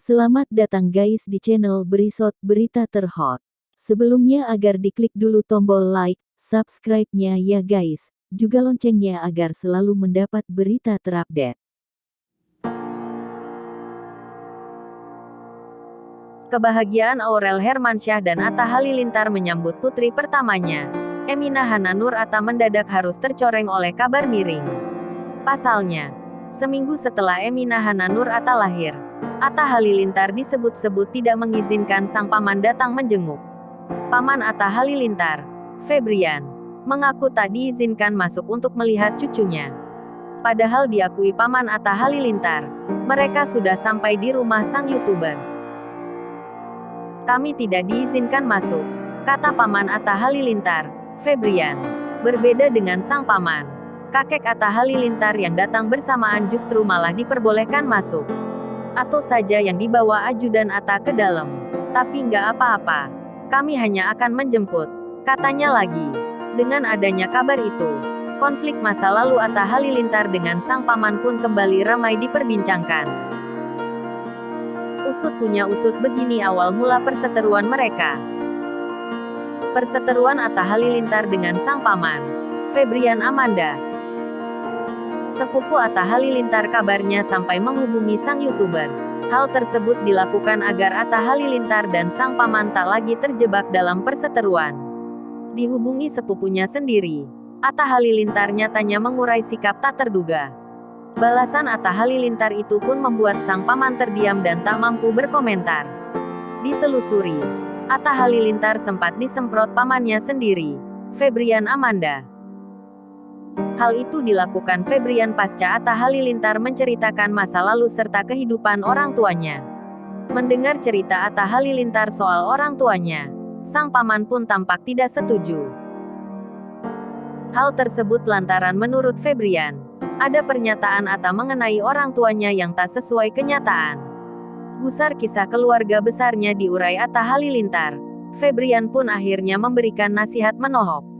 Selamat datang guys di channel Berisot Berita Terhot. Sebelumnya agar diklik dulu tombol like, subscribe-nya ya guys, juga loncengnya agar selalu mendapat berita terupdate. Kebahagiaan Aurel Hermansyah dan Atta Halilintar menyambut putri pertamanya. Emina Hana Nur Atta mendadak harus tercoreng oleh kabar miring. Pasalnya, seminggu setelah Emina Hana Nur Atta lahir, Atta Halilintar disebut-sebut tidak mengizinkan sang paman datang menjenguk. Paman Atta Halilintar, Febrian, mengaku tak diizinkan masuk untuk melihat cucunya. Padahal diakui paman Atta Halilintar, mereka sudah sampai di rumah sang YouTuber. Kami tidak diizinkan masuk, kata paman Atta Halilintar, Febrian. Berbeda dengan sang paman, kakek Atta Halilintar yang datang bersamaan justru malah diperbolehkan masuk. Atau saja yang dibawa ajudan Atta ke dalam. Tapi nggak apa-apa, kami hanya akan menjemput, katanya lagi. Dengan adanya kabar itu, konflik masa lalu Atta Halilintar dengan sang paman pun kembali ramai diperbincangkan. Usut punya usut, begini awal mula perseteruan mereka. Perseteruan Atta Halilintar dengan sang paman, Febrian Amanda. Sepupu Atta Halilintar kabarnya sampai menghubungi sang YouTuber. Hal tersebut dilakukan agar Atta Halilintar dan sang paman tak lagi terjebak dalam perseteruan. Dihubungi sepupunya sendiri, Atta Halilintar nyatanya mengurai sikap tak terduga. Balasan Atta Halilintar itu pun membuat sang paman terdiam dan tak mampu berkomentar. Ditelusuri, Atta Halilintar sempat disemprot pamannya sendiri, Febrian Amanda. Hal itu dilakukan Febrian pasca Atta Halilintar menceritakan masa lalu serta kehidupan orang tuanya. Mendengar cerita Atta Halilintar soal orang tuanya, sang paman pun tampak tidak setuju. Hal tersebut lantaran menurut Febrian, ada pernyataan Atta mengenai orang tuanya yang tak sesuai kenyataan. Gusar kisah keluarga besarnya diurai Atta Halilintar, Febrian pun akhirnya memberikan nasihat menohok.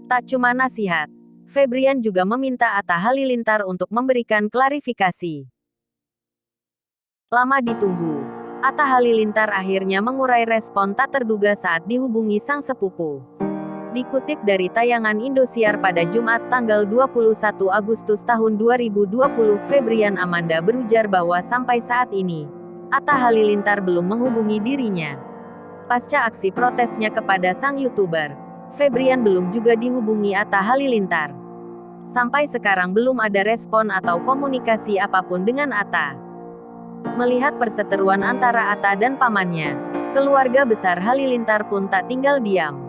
Tak cuma nasihat, Febrian juga meminta Atta Halilintar untuk memberikan klarifikasi. Lama ditunggu, Atta Halilintar akhirnya mengurai respon tak terduga saat dihubungi sang sepupu. Dikutip dari tayangan Indosiar pada Jumat tanggal 21 Agustus tahun 2020, Febrian Amanda berujar bahwa sampai saat ini, Atta Halilintar belum menghubungi dirinya. Pasca aksi protesnya kepada sang YouTuber, Febrian belum juga dihubungi Atta Halilintar. Sampai sekarang belum ada respon atau komunikasi apapun dengan Atta. Melihat perseteruan antara Atta dan pamannya, keluarga besar Halilintar pun tak tinggal diam.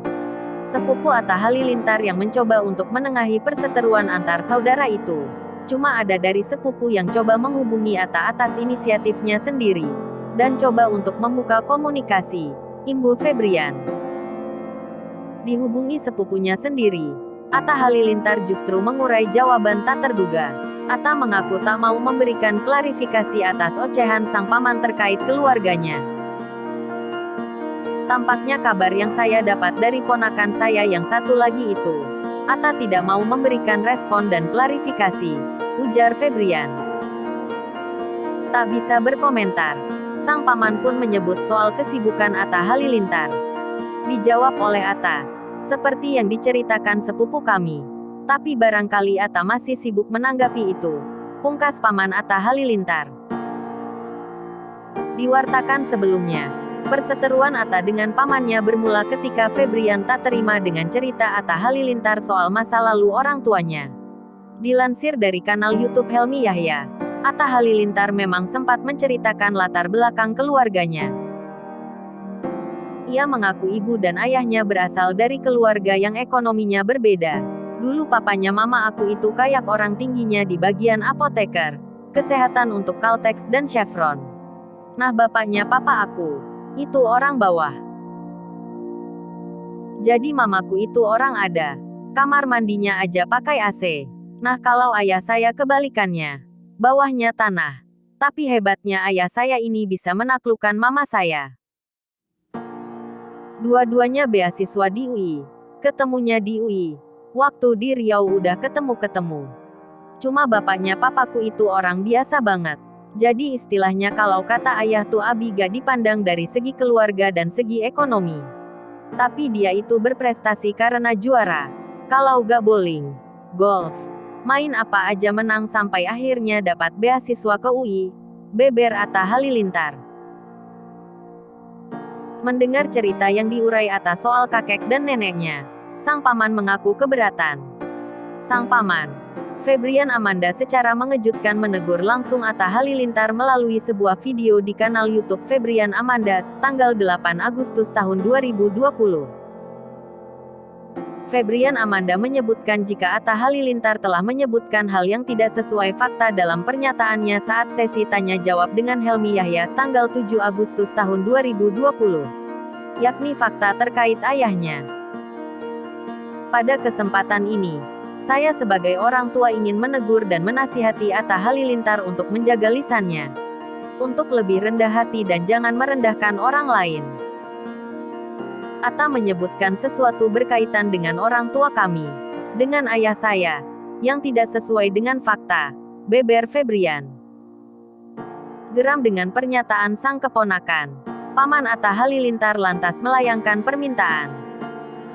Sepupu Atta Halilintar yang mencoba untuk menengahi perseteruan antar saudara itu. Cuma ada dari sepupu yang coba menghubungi Atta atas inisiatifnya sendiri. Dan coba untuk membuka komunikasi, imbuh Febrian. Dihubungi sepupunya sendiri, Atta Halilintar justru mengurai jawaban tak terduga. Atta mengaku tak mau memberikan klarifikasi atas ocehan sang paman terkait keluarganya. Tampaknya kabar yang saya dapat dari ponakan saya yang satu lagi itu. Atta tidak mau memberikan respon dan klarifikasi, ujar Febrian. Tak bisa berkomentar, sang paman pun menyebut soal kesibukan Atta Halilintar. Dijawab oleh Atta, seperti yang diceritakan sepupu kami. Tapi barangkali Atta masih sibuk menanggapi itu, pungkas paman Atta Halilintar. Diwartakan sebelumnya, perseteruan Atta dengan pamannya bermula ketika Febrian tak terima dengan cerita Atta Halilintar soal masa lalu orang tuanya. Dilansir dari kanal YouTube Helmi Yahya, Atta Halilintar memang sempat menceritakan latar belakang keluarganya. Ia mengaku ibu dan ayahnya berasal dari keluarga yang ekonominya berbeda. Dulu papanya mama aku itu kayak orang tingginya di bagian apoteker, kesehatan untuk Caltex dan Chevron. Nah bapaknya papa aku, itu orang bawah. Jadi mamaku itu orang ada. Kamar mandinya aja pakai AC. Nah kalau ayah saya kebalikannya. Bawahnya tanah. Tapi hebatnya ayah saya ini bisa menaklukkan mama saya. Dua-duanya beasiswa di UI. Ketemunya di UI. Waktu di Riau udah ketemu-ketemu. Cuma bapaknya papaku itu orang biasa banget. Jadi istilahnya kalau kata ayah tuh Abi gak dipandang dari segi keluarga dan segi ekonomi. Tapi dia itu berprestasi karena juara. Kalau gak bowling, golf, main apa aja menang sampai akhirnya dapat beasiswa ke UI, beber Atta Halilintar. Mendengar cerita yang diurai Atta soal kakek dan neneknya, sang paman mengaku keberatan. Sang paman, Febrian Amanda secara mengejutkan menegur langsung Atta Halilintar melalui sebuah video di kanal YouTube Febrian Amanda, tanggal 8 Agustus tahun 2020. Febrian Amanda menyebutkan jika Atta Halilintar telah menyebutkan hal yang tidak sesuai fakta dalam pernyataannya saat sesi tanya jawab dengan Helmi Yahya tanggal 7 Agustus tahun 2020, yakni fakta terkait ayahnya. Pada kesempatan ini, saya sebagai orang tua ingin menegur dan menasihati Atta Halilintar untuk menjaga lisannya, untuk lebih rendah hati dan jangan merendahkan orang lain. Atta menyebutkan sesuatu berkaitan dengan orang tua kami, dengan ayah saya, yang tidak sesuai dengan fakta, beber Febrian. Geram dengan pernyataan sang keponakan, paman Atta Halilintar lantas melayangkan permintaan.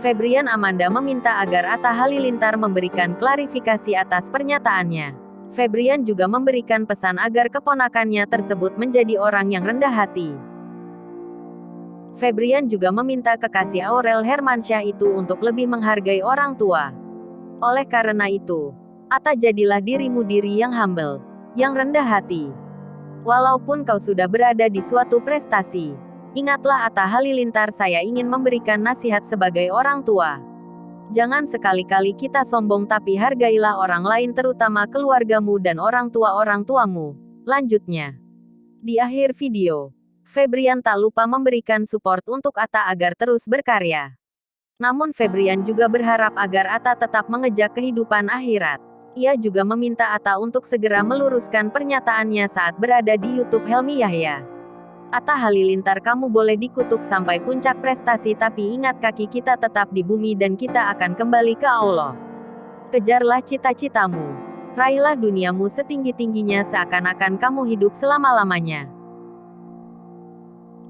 Febrian Amanda meminta agar Atta Halilintar memberikan klarifikasi atas pernyataannya. Febrian juga memberikan pesan agar keponakannya tersebut menjadi orang yang rendah hati. Febrian juga meminta kekasih Aurel Hermansyah itu untuk lebih menghargai orang tua. Oleh karena itu, Atta jadilah dirimu diri yang humble, yang rendah hati. Walaupun kau sudah berada di suatu prestasi, ingatlah Atta Halilintar, saya ingin memberikan nasihat sebagai orang tua. Jangan sekali-kali kita sombong tapi hargailah orang lain terutama keluargamu dan orang tuamu. Lanjutnya. Di akhir video, Febrian tak lupa memberikan support untuk Atta agar terus berkarya. Namun Febrian juga berharap agar Atta tetap mengejar kehidupan akhirat. Ia juga meminta Atta untuk segera meluruskan pernyataannya saat berada di YouTube Helmi Yahya. Atta Halilintar, kamu boleh dikutuk sampai puncak prestasi tapi ingat kaki kita tetap di bumi dan kita akan kembali ke Allah. Kejarlah cita-citamu. Raihlah duniamu setinggi-tingginya seakan-akan kamu hidup selama-lamanya.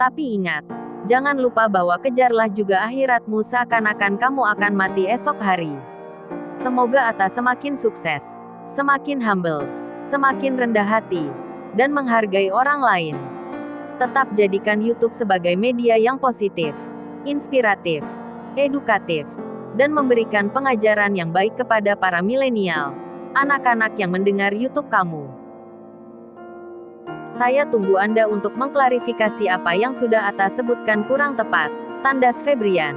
Tapi ingat, jangan lupa bahwa kejarlah juga akhiratmu seakan-akan kamu akan mati esok hari. Semoga Atta semakin sukses, semakin humble, semakin rendah hati, dan menghargai orang lain. Tetap jadikan YouTube sebagai media yang positif, inspiratif, edukatif, dan memberikan pengajaran yang baik kepada para milenial, anak-anak yang mendengar YouTube kamu. Saya tunggu Anda untuk mengklarifikasi apa yang sudah Atta sebutkan kurang tepat. Tandas Febrian.